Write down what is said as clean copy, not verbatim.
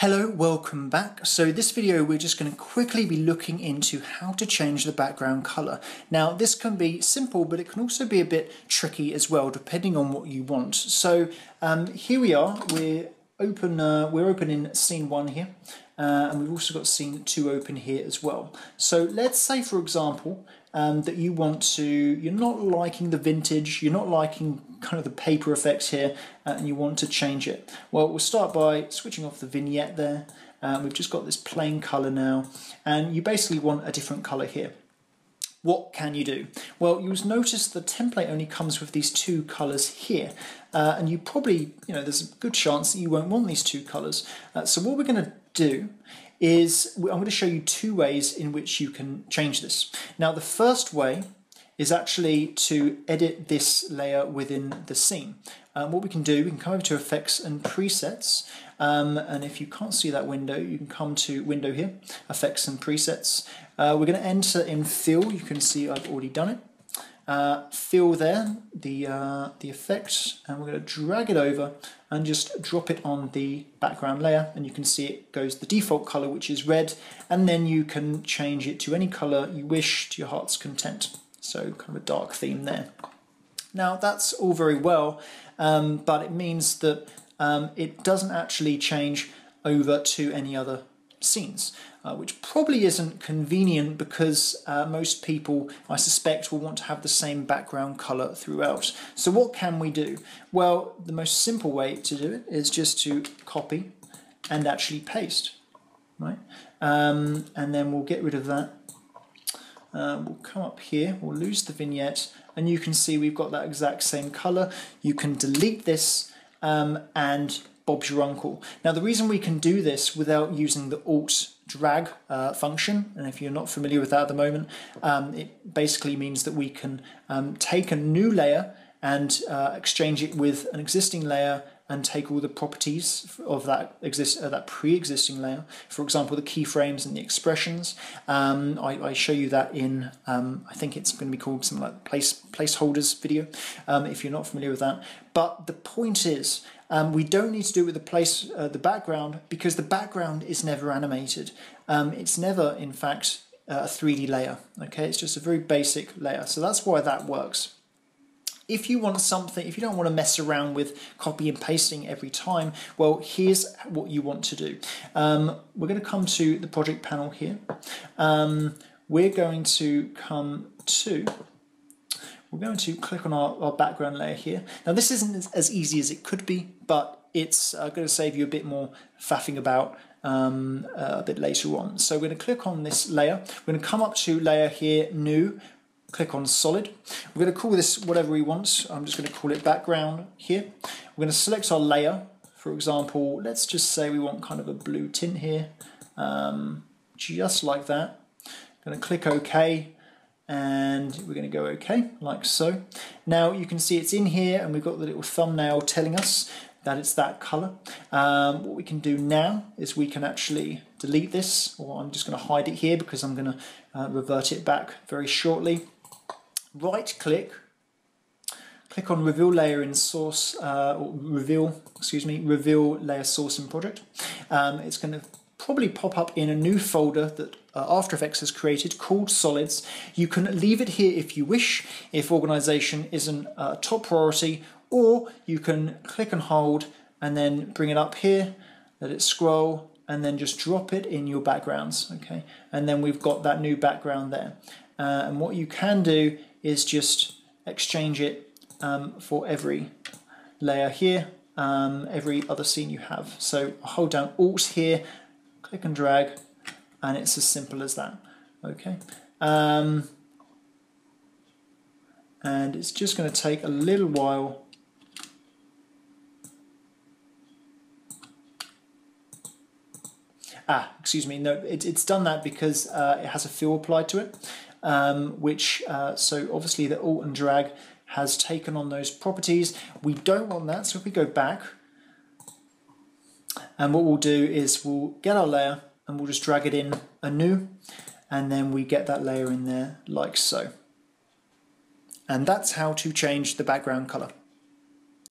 Hello, welcome back. So this video we're just going to quickly be looking into how to change the background color. Now this can be simple, but it can also be a bit tricky as well depending on what you want. So here we are, we're open in scene 1 here, and we've also got scene 2 open here as well. So let's say, for example, that you're not liking the vintage, you're not liking kind of the paper effects here, and you want to change it. Well, we'll start by switching off the vignette there. We've just got this plain color now, and you basically want a different color here. What can you do? Well, you'll notice the template only comes with these two colors here, and you probably, there's a good chance that you won't want these two colors. So what we're going to do is I'm going to show you two ways in which you can change this. Now, the first way is actually to edit this layer within the scene. What we can do, we can come over to Effects and Presets, and if you can't see that window, you can come to Window here, Effects and Presets. We're going to enter in Fill. You can see I've already done it. Fill there, the effect, and we're going to drag it over and just drop it on the background layer, and you can see it goes the default color, which is red, and then you can change it to any color you wish to your heart's content. So kind of a dark theme there. Now that's all very well, but it means that it doesn't actually change over to any other scenes, which probably isn't convenient because most people, I suspect, will want to have the same background color throughout. So what can we do? Well, the most simple way to do it is just to copy and actually paste, right? And then we'll get rid of that. We'll come up here, we'll lose the vignette, and you can see we've got that exact same color. You can delete this and Bob's your uncle. Now the reason we can do this without using the Alt drag function, and if you're not familiar with that at the moment, it basically means that we can take a new layer and exchange it with an existing layer and take all the properties of that pre-existing layer. For example, the keyframes and the expressions. I show you that in, I think it's going to be called something like placeholders video, if you're not familiar with that. But the point is, we don't need to do it with the background, because the background is never animated. It's never, in fact, a 3D layer. Okay, it's just a very basic layer. So that's why that works. If you want something, if you don't want to mess around with copy and pasting every time, well, here's what you want to do. We're going to come to the project panel here. We're going to click on our background layer here. Now, this isn't as easy as it could be, but it's going to save you a bit more faffing about a bit later on. So we're going to click on this layer. We're going to come up to Layer here, New. Click on Solid. We're going to call this whatever we want. I'm just going to call it Background here. We're going to select our layer. For example, let's just say we want kind of a blue tint here, just like that. I'm going to click OK, and we're going to go OK, like so. Now you can see it's in here, and we've got the little thumbnail telling us that it's that color. What we can do now is we can actually delete this, or I'm just going to hide it here because I'm going to revert it back very shortly. Right click on Reveal Layer in Source, or Reveal Layer Source in Project. It's going to probably pop up in a new folder that After Effects has created called Solids. You can leave it here if you wish, if organization isn't a top priority, or you can click and hold and then bring it up here, let it scroll, and then just drop it in your backgrounds, okay? And then we've got that new background there. And what you can do is just exchange it for every layer here, every other scene you have. So hold down Alt here, click and drag, and it's as simple as that, okay? And it's just going to take a little while. Excuse me, no, it's done that because it has a fill applied to it, so obviously the Alt and drag has taken on those properties. We don't want that, so if we go back, and what we'll do is we'll get our layer and we'll just drag it in anew, and then we get that layer in there like so. And that's how to change the background color.